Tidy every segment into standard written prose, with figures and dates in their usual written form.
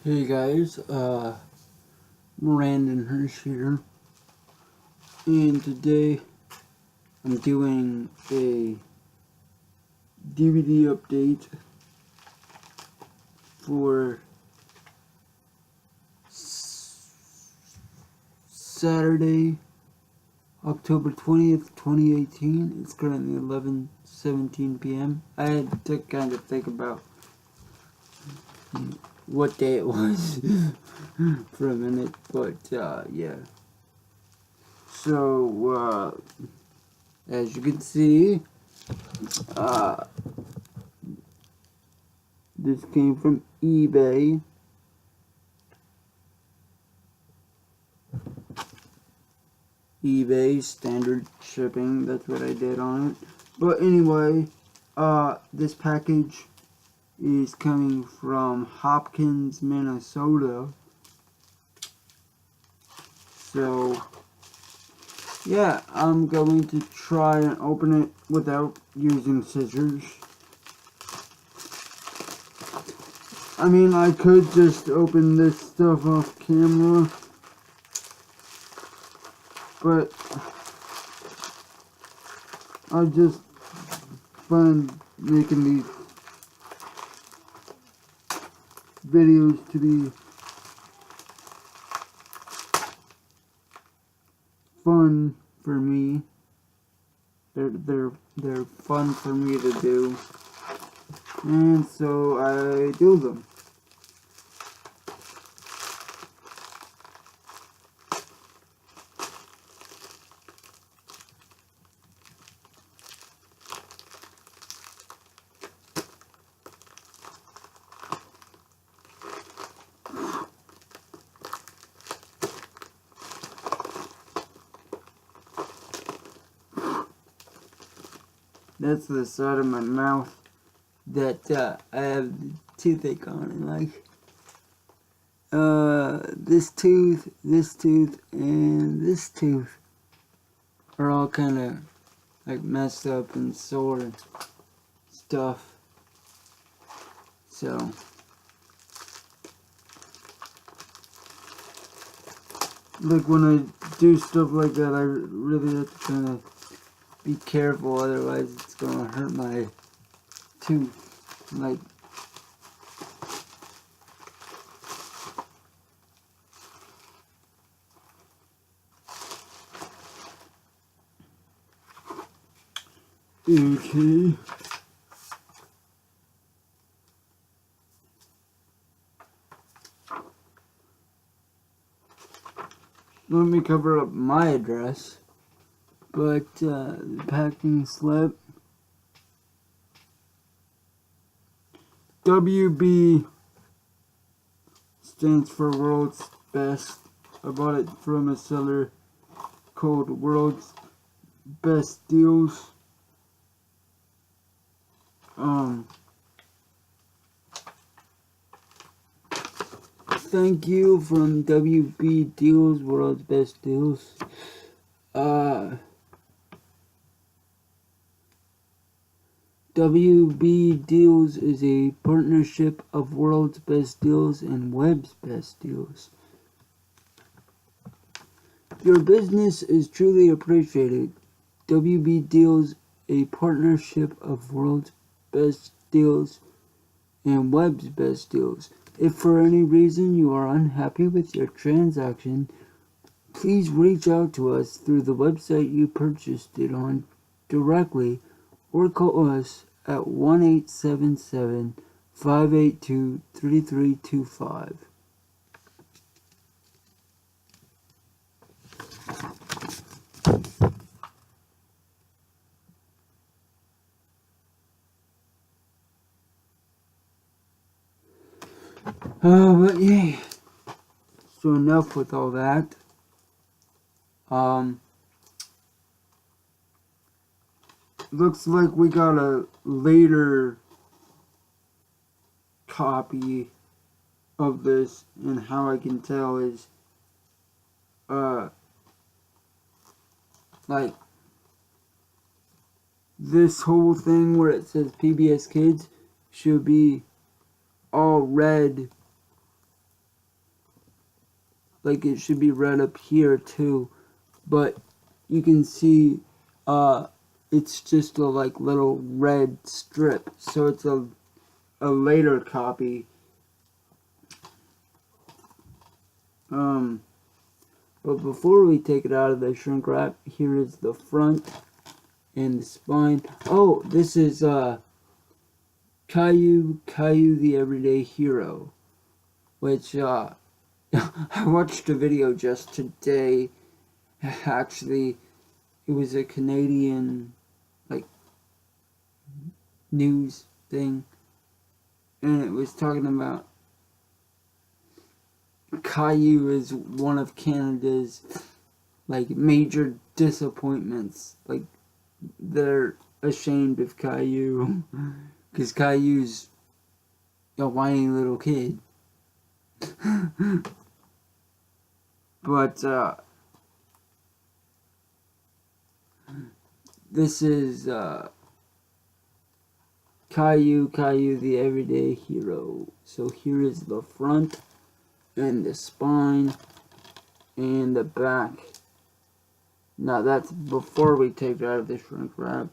Hey guys, Brandon Hirsch here, and today I'm doing a DVD update for Saturday, October 20th, 2018. It's currently 11:17 p.m. I had to kind of think about what day it was for a minute, but yeah. So, as you can see, this came from eBay. eBay standard shipping, that's what I did on it. But anyway, this package is coming from Hopkins, Minnesota. So yeah, I'm going to try and open it without using scissors. I mean, I could just open this stuff off camera, but I just find making these videos to be fun for me. They're fun for me to do, and so I do them. That's the side of my mouth that I have the toothache on, and like this tooth, and this tooth are all kind of like messed up and sore and stuff. So like when I do stuff like that, I really have to kind of be careful, otherwise it's gonna hurt my tooth. Like, okay. Let me cover up my address. But the packing slip, WB stands for World's Best. I bought it from a seller called World's Best Deals. Thank you from WB Deals, World's Best Deals. WB Deals is a partnership of World's Best Deals and Web's Best Deals. Your business is truly appreciated. WB Deals, a partnership of World's Best Deals and Web's Best Deals. If for any reason you are unhappy with your transaction, please reach out to us through the website you purchased it on directly, or call us at 1-877-582-3325. But yeah, so enough with all that. Looks like we got a later copy of this, and how I can tell is, like, this whole thing where it says PBS Kids should be all red like it should be red up here too, but you can see it's just a like little red strip, so it's a later copy. But before we take it out of the shrink wrap, here is the front and the spine. Oh, this is Caillou the Everyday Hero, which I watched a video just today. Actually, it was a Canadian like news thing, and it was talking about Caillou is one of Canada's like major disappointments. Like they're ashamed of Caillou because Caillou's a whiny little kid. But this is Caillou the Everyday Hero. So here is the front and the spine and the back. Now that's before we take it out of the shrink wrap.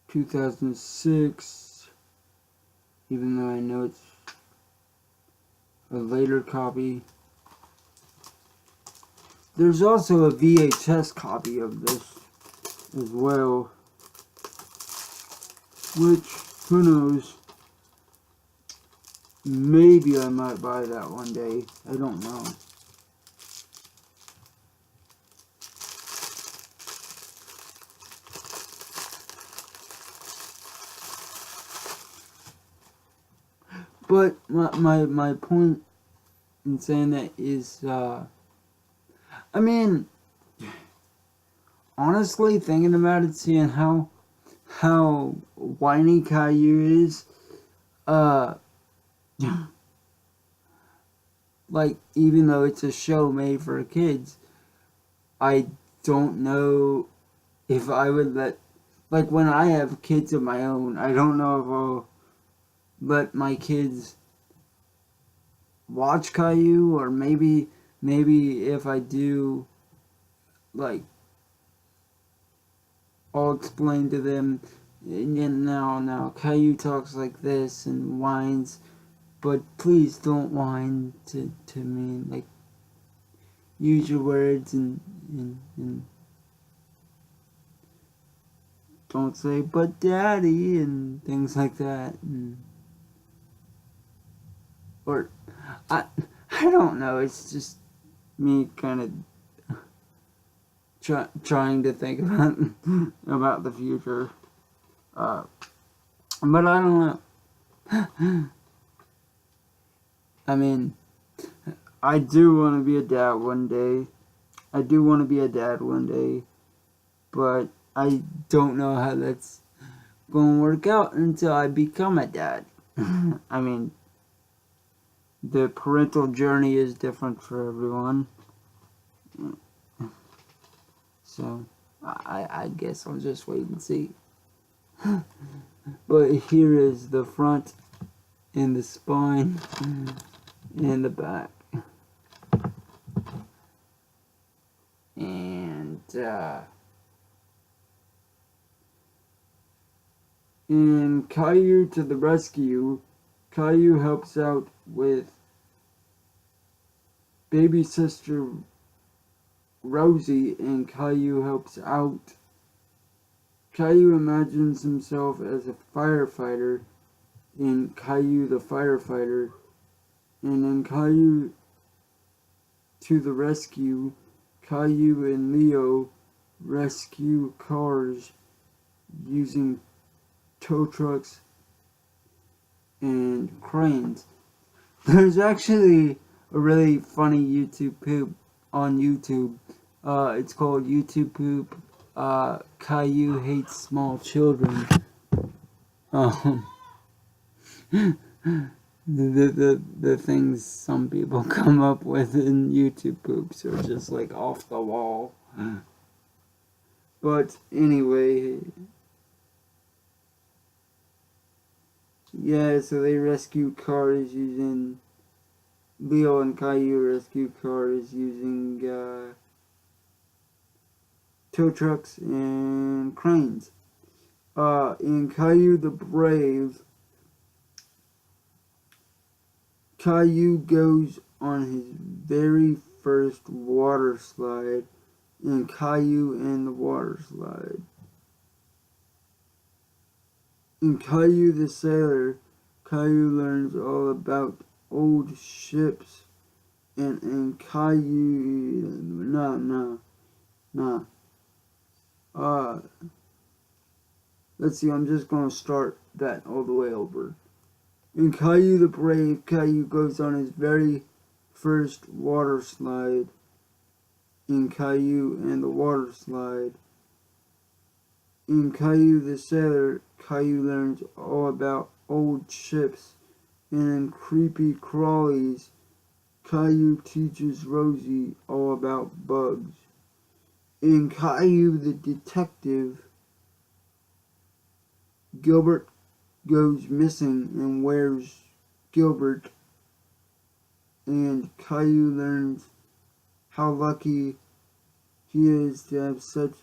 2006, even though I know it's a later copy. There's also a VHS copy of this as well, which, who knows, maybe I might buy that one day, I don't know. But my point in saying that is, I mean, honestly, thinking about it, seeing how whiny Caillou is, like, even though it's a show made for kids, I don't know if I would like, when I have kids of my own, I don't know if I'll let my kids watch Caillou, or maybe if I do, like, I'll explain to them, now Caillou talks like this and whines, but please don't whine to me, like, use your words and don't say, but daddy, and things like that, or, I don't know, it's just me kind of trying to think about the future, but I don't know. I mean, I do want to be a dad one day. But I don't know how that's going to work out until I become a dad. I mean, the parental journey is different for everyone. So, I guess I'll just wait and see. But here is the front and the spine and the back. And Caillou to the rescue. Caillou helps out with baby sister Rosie, and Caillou helps out. Caillou imagines himself as a firefighter in Caillou the Firefighter, and in Caillou to the Rescue, Caillou and Leo rescue cars using tow trucks and cranes. There's actually a really funny YouTube poop on YouTube. It's called YouTube Poop. Caillou hates small children. The things some people come up with in YouTube poops are just like off the wall. But anyway, yeah, so they rescue cars using, Leo and Caillou rescue cars using tow trucks and cranes. In Caillou the Brave, Caillou goes on his very first water slide in Caillou and the Water Slide. In Caillou the Sailor, Caillou learns all about old ships, and in Caillou, let's see, I'm just gonna start that all the way over. In Caillou the Brave, Caillou goes on his very first water slide in Caillou and the Water Slide. In Caillou the Sailor, Caillou learns all about old ships, and in Creepy Crawlies, Caillou teaches Rosie all about bugs. In Caillou the Detective, Gilbert goes missing, and where's Gilbert? And Caillou learns how lucky he is to have such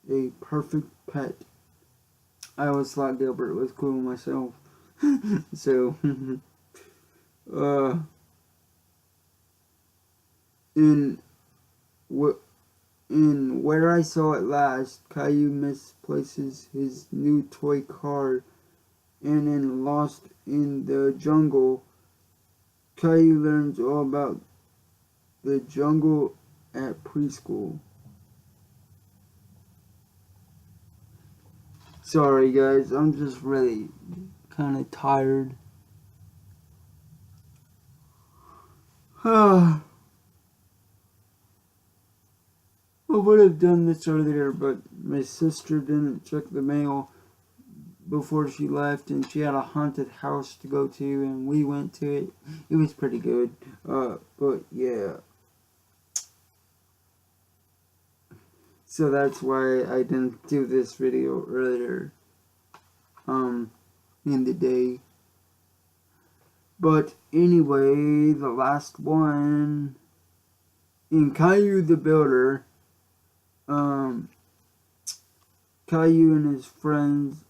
a perfect pet. I always thought Gilbert was cool myself. So, in Where I Saw It Last, Caillou misplaces his new toy car, and in Lost in the Jungle, Caillou learns all about the jungle at preschool. Sorry guys, I'm just really kind of tired. I would have done this earlier, but my sister didn't check the mail before she left, and she had a haunted house to go to, and we went to it. It was pretty good. But yeah. So that's why I didn't do this video earlier in the day. But anyway, the last one. In Caillou the Builder, Caillou and his friends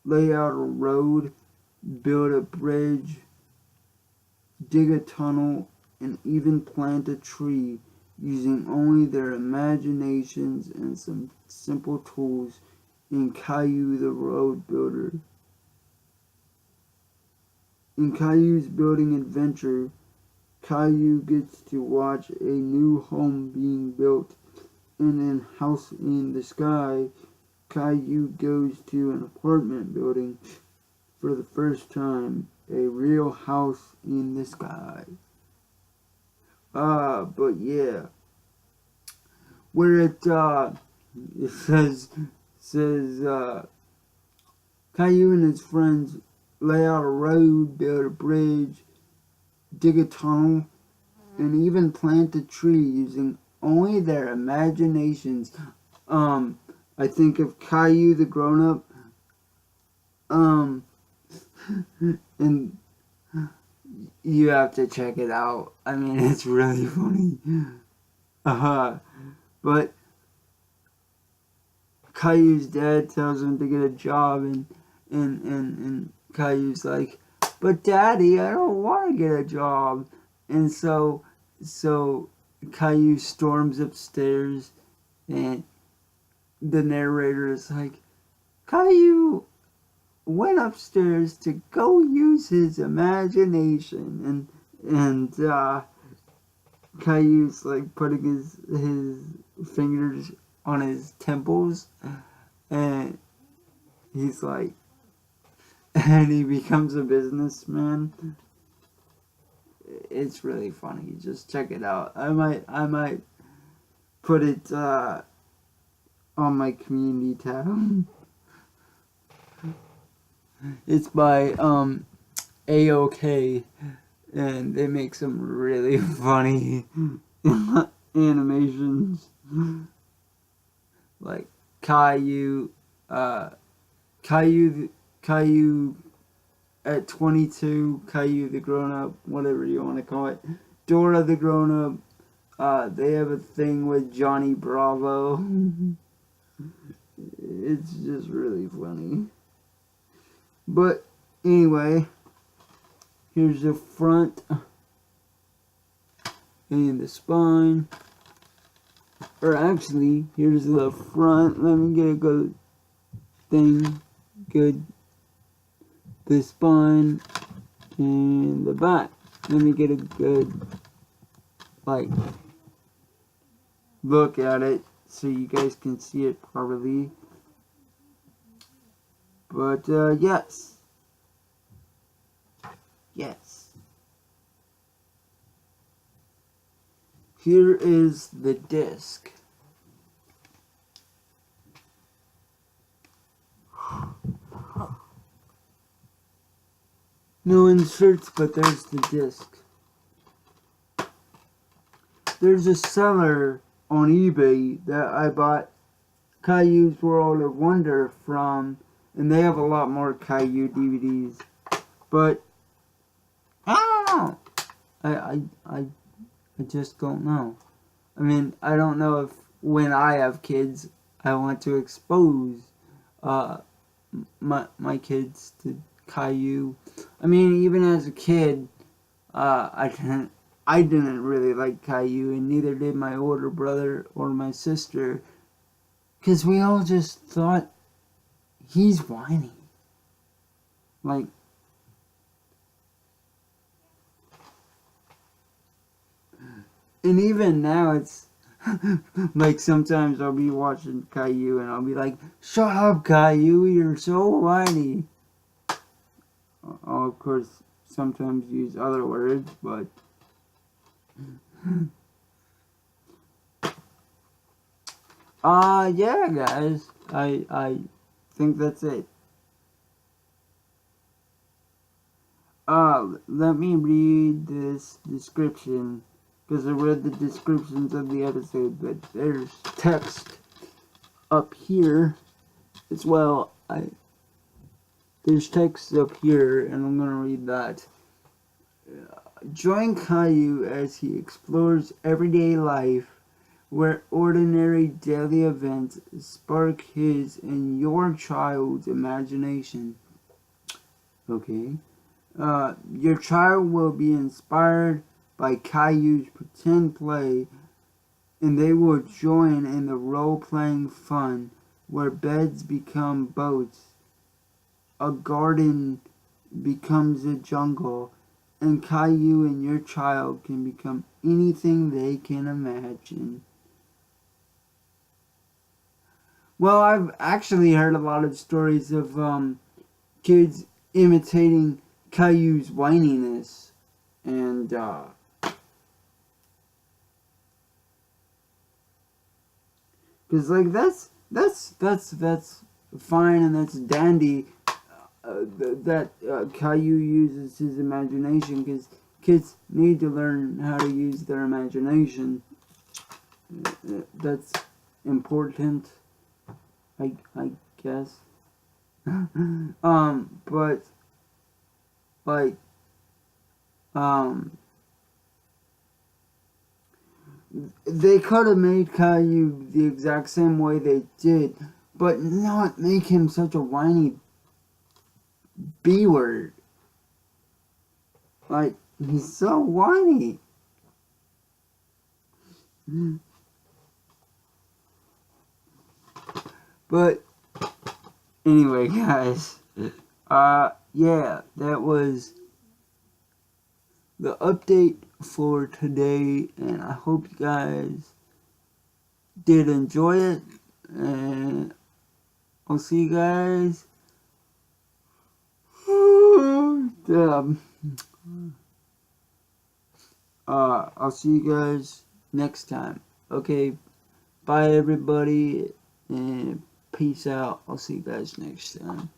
lay out a road, build a bridge, dig a tunnel, and even plant a tree using only their imaginations and some simple tools in Caillou the Road Builder. In Caillou's building adventure, Caillou gets to watch a new home being built, and in House in the Sky, Caillou goes to an apartment building for the first time, a real house in the sky. But yeah, where it says Caillou and his friends lay out a road, build a bridge, dig a tunnel, and even plant a tree using only their imaginations. I think of Caillou the grown-up, and you have to check it out. I mean, it's really funny. But Caillou's dad tells him to get a job, and Caillou's like, but Daddy, I don't want to get a job. And so Caillou storms upstairs, and the narrator is like, Caillou went upstairs to go use his imagination, and Caillou's like putting his fingers on his temples, and he's like, and he becomes a businessman. It's really funny. Just check it out. I might put it on my community tab. It's by AOK, and they make some really funny animations, like Caillou at 22, Caillou the grown-up, whatever you want to call it, Dora the grown-up, they have a thing with Johnny Bravo. It's just really funny. But anyway, here's the front and the spine. Or actually, here's the front. Let me get a good thing. Good. The spine and the back. Let me get a good, like, look at it so you guys can see it properly. But, yes. Yes. Here is the disc. No inserts, but there's the disc. There's a seller on eBay that I bought Caillou's World of Wonder from, and they have a lot more Caillou DVDs. But I don't know. I just don't know. I mean, I don't know if when I have kids, I want to expose my kids to Caillou. I mean, even as a kid, I didn't really like Caillou, and neither did my older brother or my sister, because we all just thought he's whiny. Like, and even now, it's like sometimes I'll be watching Caillou and I'll be like, "Shut up, Caillou, you're so whiny." I'll, of course, sometimes use other words, but yeah, guys, I think that's it. Let me read this description, because I read the descriptions of the episode, but there's text up here as well. There's text up here, and I'm going to read that. Join Caillou as he explores everyday life, where ordinary daily events spark his and your child's imagination. Okay. Your child will be inspired by Caillou's pretend play, and they will join in the role-playing fun, where beds become boats, a garden becomes a jungle, and Caillou and your child can become anything they can imagine. Well, I've actually heard a lot of stories of kids imitating Caillou's whininess, and because like that's fine and that's dandy. That Caillou uses his imagination, because kids need to learn how to use their imagination. That's important, I guess. But like they could have made Caillou the exact same way they did, but not make him such a whiny B-word. Like, he's so whiny. But anyway, guys, yeah, that was the update for today, and I hope you guys did enjoy it, and I'll see you guys. I'll see you guys next time. Okay, bye everybody, and peace out. I'll see you guys next time.